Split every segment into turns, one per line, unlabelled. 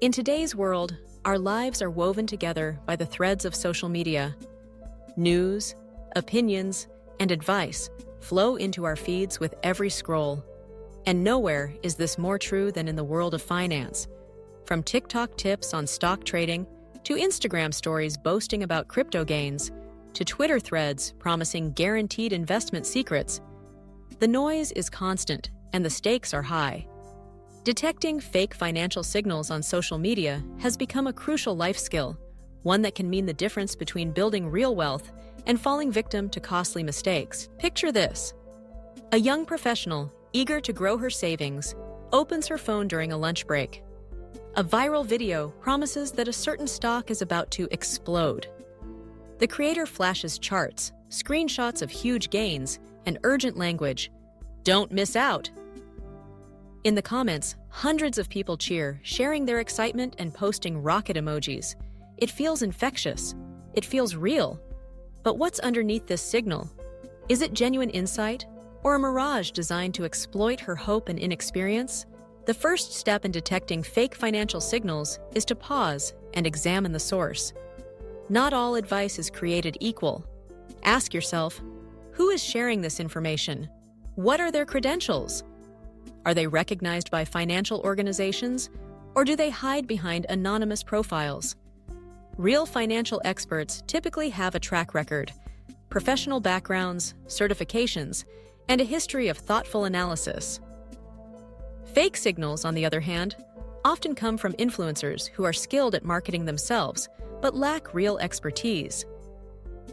In today's world, our lives are woven together by the threads of social media. News, opinions, and advice flow into our feeds with every scroll. And nowhere is this more true than in the world of finance. From TikTok tips on stock trading, to Instagram stories boasting about crypto gains, to Twitter threads promising guaranteed investment secrets, the noise is constant and the stakes are high. Detecting fake financial signals on social media has become a crucial life skill, one that can mean the difference between building real wealth and falling victim to costly mistakes. Picture this. A young professional, eager to grow her savings, opens her phone during a lunch break. A viral video promises that a certain stock is about to explode. The creator flashes charts, screenshots of huge gains, and urgent language. Don't miss out! In the comments, hundreds of people cheer, sharing their excitement and posting rocket emojis. It feels infectious. It feels real. But what's underneath this signal? Is it genuine insight, or a mirage designed to exploit her hope and inexperience? The first step in detecting fake financial signals is to pause and examine the source. Not all advice is created equal. Ask yourself, who is sharing this information? What are their credentials? Are they recognized by financial organizations, or do they hide behind anonymous profiles? Real financial experts typically have a track record, professional backgrounds, certifications, and a history of thoughtful analysis. Fake signals, on the other hand, often come from influencers who are skilled at marketing themselves but lack real expertise.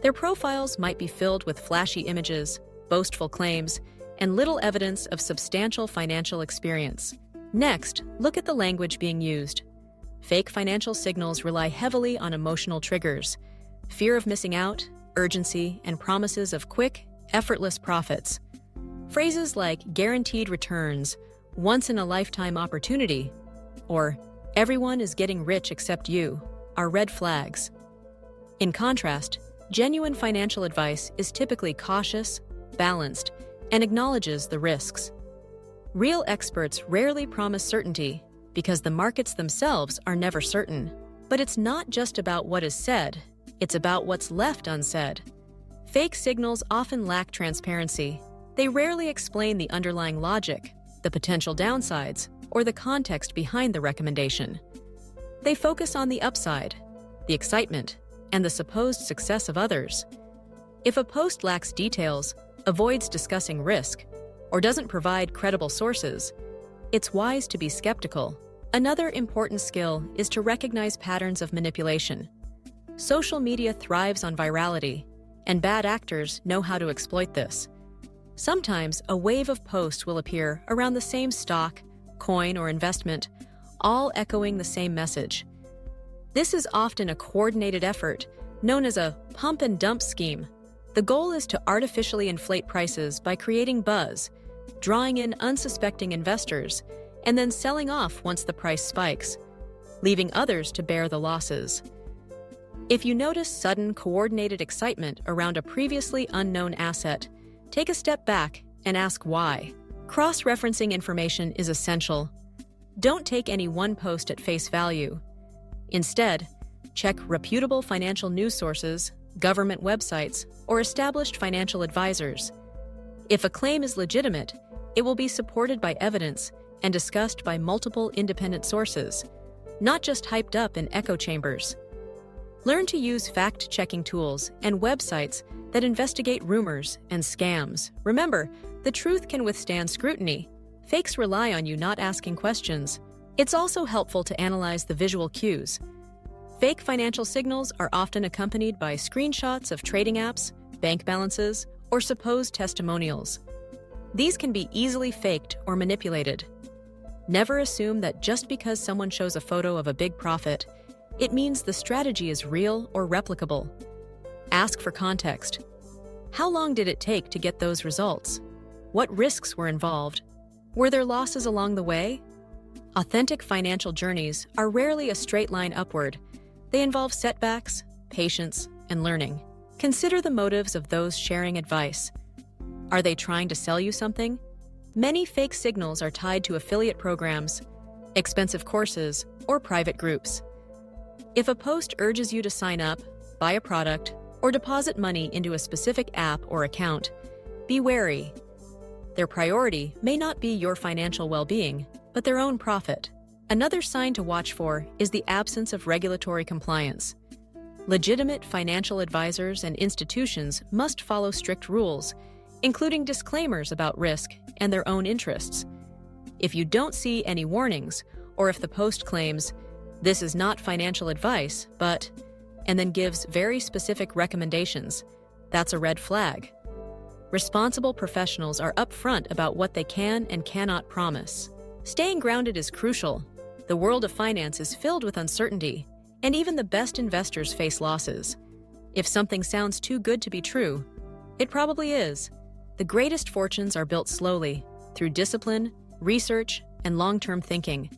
Their profiles might be filled with flashy images, boastful claims, and little evidence of substantial financial experience. Next, look at the language being used. Fake financial signals rely heavily on emotional triggers, fear of missing out, urgency, and promises of quick, effortless profits. Phrases like guaranteed returns, once-in-a-lifetime opportunity, or everyone is getting rich except you, are red flags. In contrast, genuine financial advice is typically cautious, balanced, and acknowledges the risks. Real experts rarely promise certainty because the markets themselves are never certain. But it's not just about what is said, it's about what's left unsaid. Fake signals often lack transparency. They rarely explain the underlying logic, the potential downsides, or the context behind the recommendation. They focus on the upside, the excitement, and the supposed success of others. If a post lacks details, avoids discussing risk, or doesn't provide credible sources, it's wise to be skeptical. Another important skill is to recognize patterns of manipulation. Social media thrives on virality, and bad actors know how to exploit this. Sometimes a wave of posts will appear around the same stock, coin, or investment, all echoing the same message. This is often a coordinated effort, known as a pump and dump scheme. The goal is to artificially inflate prices by creating buzz, drawing in unsuspecting investors, and then selling off once the price spikes, leaving others to bear the losses. If you notice sudden, coordinated excitement around a previously unknown asset, take a step back and ask why. Cross-referencing information is essential. Don't take any one post at face value. Instead, check reputable financial news sources, government websites, or established financial advisors. If a claim is legitimate, it will be supported by evidence and discussed by multiple independent sources, not just hyped up in echo chambers. Learn to use fact-checking tools and websites that investigate rumors and scams. Remember, the truth can withstand scrutiny. Fakes rely on you not asking questions. It's also helpful to analyze the visual cues. Fake financial signals are often accompanied by screenshots of trading apps, bank balances, or supposed testimonials. These can be easily faked or manipulated. Never assume that just because someone shows a photo of a big profit, it means the strategy is real or replicable. Ask for context. How long did it take to get those results? What risks were involved? Were there losses along the way? Authentic financial journeys are rarely a straight line upward. They involve setbacks, patience, and learning. Consider the motives of those sharing advice. Are they trying to sell you something? Many fake signals are tied to affiliate programs, expensive courses, or private groups. If a post urges you to sign up, buy a product, or deposit money into a specific app or account, be wary. Their priority may not be your financial well-being, but their own profit. Another sign to watch for is the absence of regulatory compliance. Legitimate financial advisors and institutions must follow strict rules, including disclaimers about risk and their own interests. If you don't see any warnings, or if the post claims, "This is not financial advice, but," and then gives very specific recommendations, that's a red flag. Responsible professionals are upfront about what they can and cannot promise. Staying grounded is crucial. The world of finance is filled with uncertainty, and even the best investors face losses. If something sounds too good to be true, it probably is. The greatest fortunes are built slowly, through discipline, research, and long-term thinking.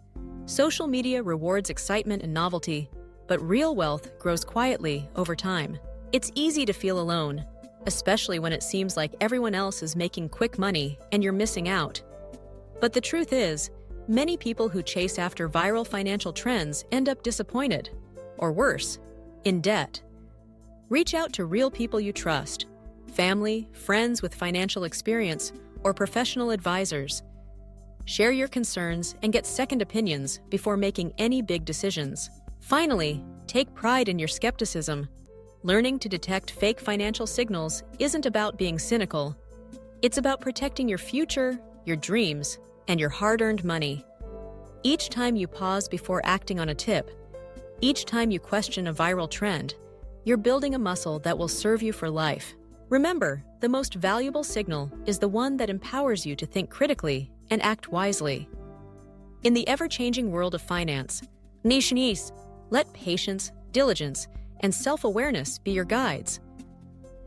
Social media rewards excitement and novelty, but real wealth grows quietly over time. It's easy to feel alone, especially when it seems like everyone else is making quick money and you're missing out. But the truth is, many people who chase after viral financial trends end up disappointed, or worse, in debt. Reach out to real people you trust, family, friends with financial experience, or professional advisors. Share your concerns and get second opinions before making any big decisions. Finally, take pride in your skepticism. Learning to detect fake financial signals isn't about being cynical. It's about protecting your future, your dreams, and your hard-earned money. Each time you pause before acting on a tip, each time you question a viral trend, you're building a muscle that will serve you for life. Remember, the most valuable signal is the one that empowers you to think critically and act wisely. In the ever-changing world of finance, let patience, diligence, and self-awareness be your guides.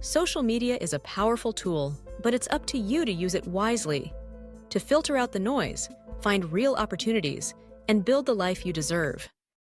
Social media is a powerful tool, but it's up to you to use it wisely, to filter out the noise, find real opportunities, and build the life you deserve.